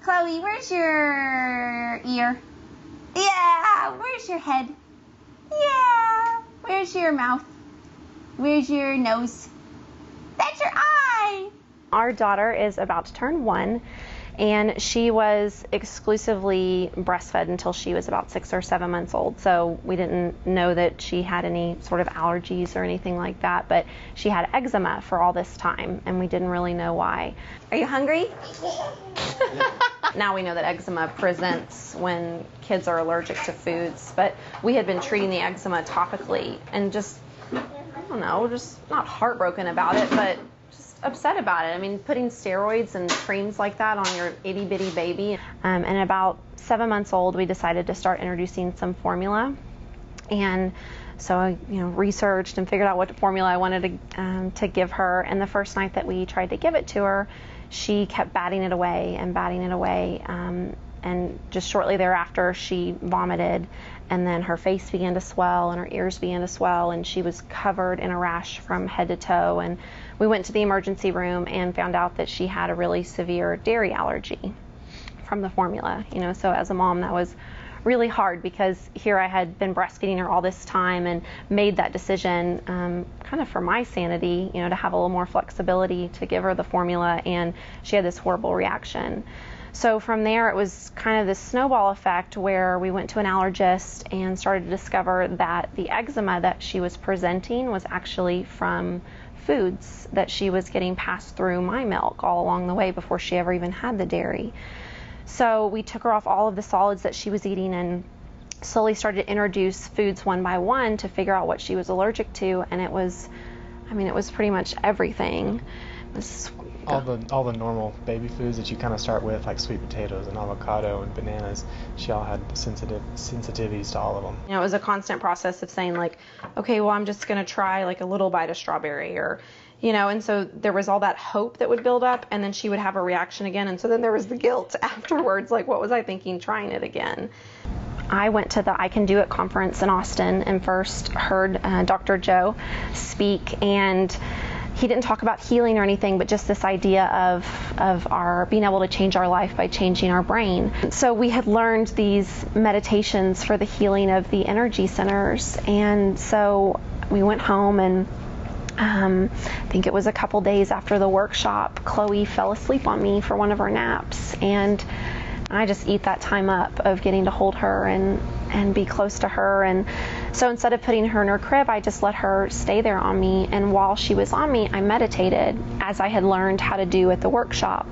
Chloe, where's your ear? Yeah. Where's your head? Yeah. Where's your mouth? Where's your nose? That's your eye. Our daughter is about to turn 1, and she was exclusively breastfed until she was about 6 or 7 months old. So we didn't know that she had any sort of allergies or anything like that, but she had eczema for all this time, and we didn't really know why. Are you hungry? Now we know that eczema presents when kids are allergic to foods, but we had been treating the eczema topically and just, I don't know, just not heartbroken about it, but just upset about it. I mean, putting steroids and creams like that on your itty bitty baby. And about 7 months old, we decided to start introducing some formula. And so I, researched and figured out what formula I wanted to give her. And the first night that we tried to give it to her, she kept batting it away and batting it away. And just shortly thereafter, she vomited, and then her face began to swell and her ears began to swell, and she was covered in a rash from head to toe. And we went to the emergency room and found out that she had a really severe dairy allergy from the formula. So as a mom, that was really hard, because here I had been breastfeeding her all this time and made that decision kind of for my sanity, to have a little more flexibility to give her the formula, and she had this horrible reaction. So from there, it was kind of this snowball effect where we went to an allergist and started to discover that the eczema that she was presenting was actually from foods that she was getting passed through my milk all along the way before she ever even had the dairy. So we took her off all of the solids that she was eating and slowly started to introduce foods one by one to figure out what she was allergic to, and it was pretty much everything. It was all the normal baby foods that you kind of start with, like sweet potatoes and avocado and bananas. She all had sensitivities to all of them. It was a constant process of saying, like, okay, well, I'm just going to try like a little bite of strawberry, or and so there was all that hope that would build up, and then she would have a reaction again, and so then there was the guilt afterwards, like, what was I thinking trying it again? I went to the I Can Do It conference in Austin and first heard Dr. Joe speak, and he didn't talk about healing or anything, but just this idea of our being able to change our life by changing our brain. So we had learned these meditations for the healing of the energy centers, and so we went home, and I think it was a couple days after the workshop, Chloe fell asleep on me for one of her naps, and I just eat that time up of getting to hold her and be close to her. And so instead of putting her in her crib, I just let her stay there on me, and while she was on me, I meditated, as I had learned how to do at the workshop.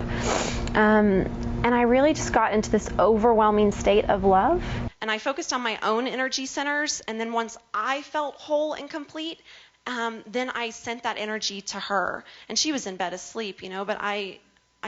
And I really just got into this overwhelming state of love. And I focused on my own energy centers, and then once I felt whole and complete, then I sent that energy to her, and she was in bed asleep, but I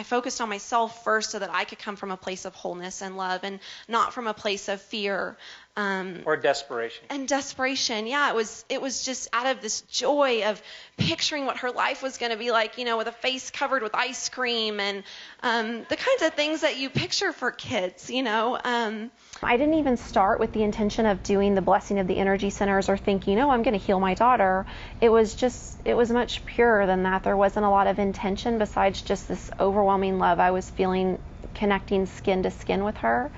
focused on myself first so that I could come from a place of wholeness and love, and not from a place of fear. Or desperation. And desperation, yeah. It was just out of this joy of picturing what her life was going to be like, with a face covered with ice cream and the kinds of things that you picture for kids, I didn't even start with the intention of doing the blessing of the energy centers or thinking, I'm going to heal my daughter. It was much purer than that. There wasn't a lot of intention besides just this overwhelming love I was feeling connecting skin to skin with her.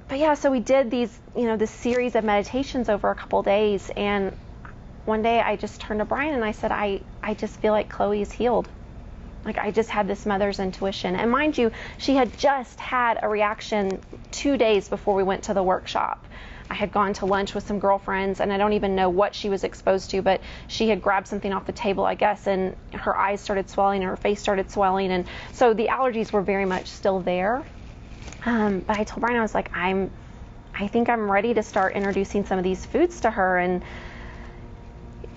But yeah, so we did these, this series of meditations over a couple days, and one day I just turned to Brian and I said, I just feel like Chloe is healed. Like, I just had this mother's intuition. And mind you, she had just had a reaction 2 days before we went to the workshop. I had gone to lunch with some girlfriends, and I don't even know what she was exposed to, but she had grabbed something off the table, I guess, and her eyes started swelling, and her face started swelling, and so the allergies were very much still there. But I told Brian, I was like, I think I'm ready to start introducing some of these foods to her, and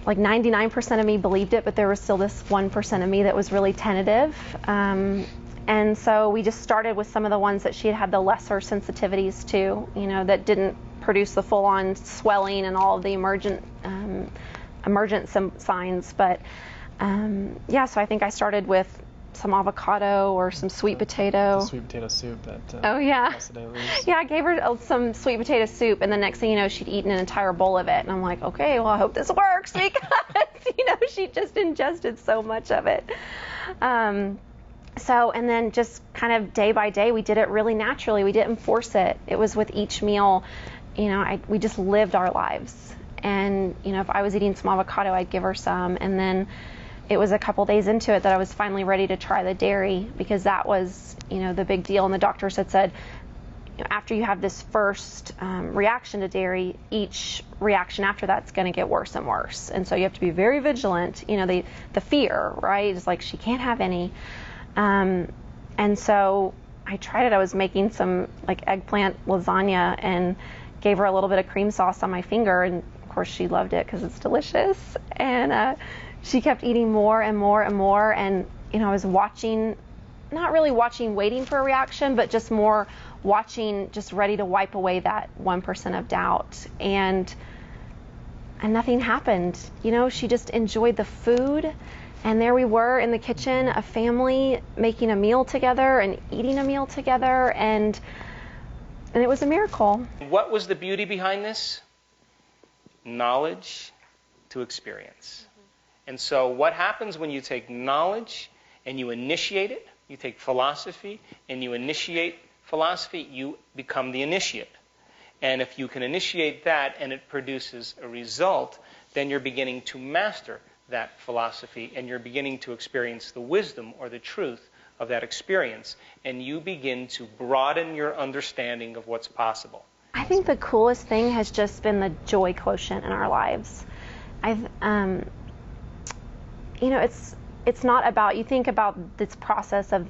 like 99% of me believed it, but there was still this 1% of me that was really tentative. And so we just started with some of the ones that she had the lesser sensitivities to, that didn't produce the full-on swelling and all of the emergent signs. But yeah, so I think I started with some avocado or some sweet potato. The sweet potato soup that oh yeah. Yeah, I gave her some sweet potato soup, and the next thing you know, she'd eaten an entire bowl of it. And I'm like, okay, well, I hope this works, because she just ingested so much of it. So, and then just kind of day by day, we did it really naturally. We didn't force it. It was with each meal, we just lived our lives. And, if I was eating some avocado, I'd give her some. And then it was a couple days into it that I was finally ready to try the dairy, because that was, the big deal. And the doctors had said, after you have this first reaction to dairy, each reaction after that's going to get worse and worse. And so you have to be very vigilant. The fear, right? It's like, she can't have any. And so I tried it. I was making some like eggplant lasagna and gave her a little bit of cream sauce on my finger. And of course she loved it because it's delicious. And she kept eating more and more and more. And, I was watching, not really watching, waiting for a reaction, but just more watching, just ready to wipe away that 1% of doubt. And nothing happened. She just enjoyed the food. And there we were in the kitchen, a family making a meal together and eating a meal together. And it was a miracle. What was the beauty behind this? Knowledge to experience. And so what happens when you take knowledge and you initiate it? You take philosophy and you initiate philosophy, you become the initiate. And if you can initiate that and it produces a result, then you're beginning to master that philosophy and you're beginning to experience the wisdom or the truth of that experience. And you begin to broaden your understanding of what's possible. I think the coolest thing has just been the joy quotient in our lives. It's not about, you think about this process of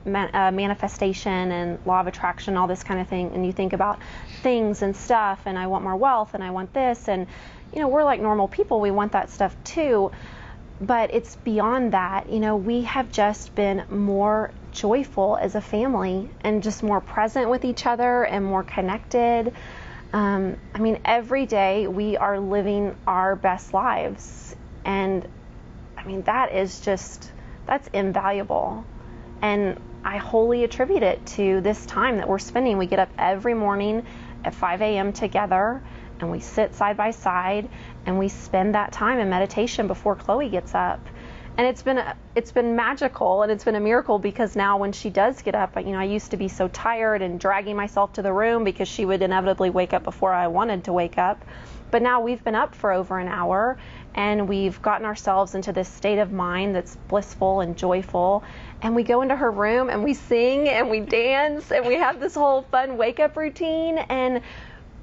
manifestation and law of attraction, all this kind of thing, and you think about things and stuff, and I want more wealth, and I want this, and we're like normal people, we want that stuff too, but it's beyond that. We have just been more joyful as a family and just more present with each other and more connected. Every day we are living our best lives, and that's invaluable. And I wholly attribute it to this time that we're spending. We get up every morning at 5 a.m. together, and we sit side by side, and we spend that time in meditation before Chloe gets up. And it's been magical, and it's been a miracle, because now when she does get up, I used to be so tired and dragging myself to the room because she would inevitably wake up before I wanted to wake up. But now we've been up for over an hour, and we've gotten ourselves into this state of mind that's blissful and joyful. And we go into her room and we sing and we dance and we have this whole fun wake up routine, and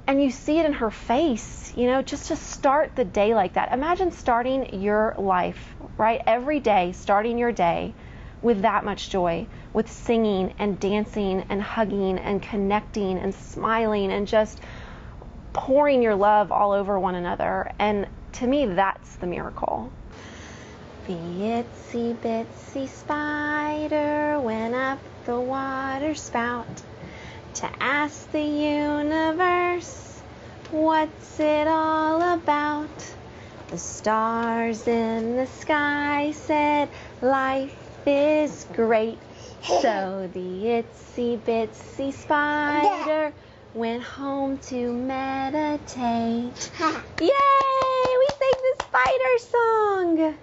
you see it in her face, just to start the day like that. Imagine starting your life, right? Every day, starting your day with that much joy, with singing and dancing and hugging and connecting and smiling and just pouring your love all over one another. And to me, that's the miracle. The itsy bitsy spider went up the water spout to ask the universe, what's it all about? The stars in the sky said, life is great. So the itsy bitsy spider went home to meditate. Yay! We sang the spider song!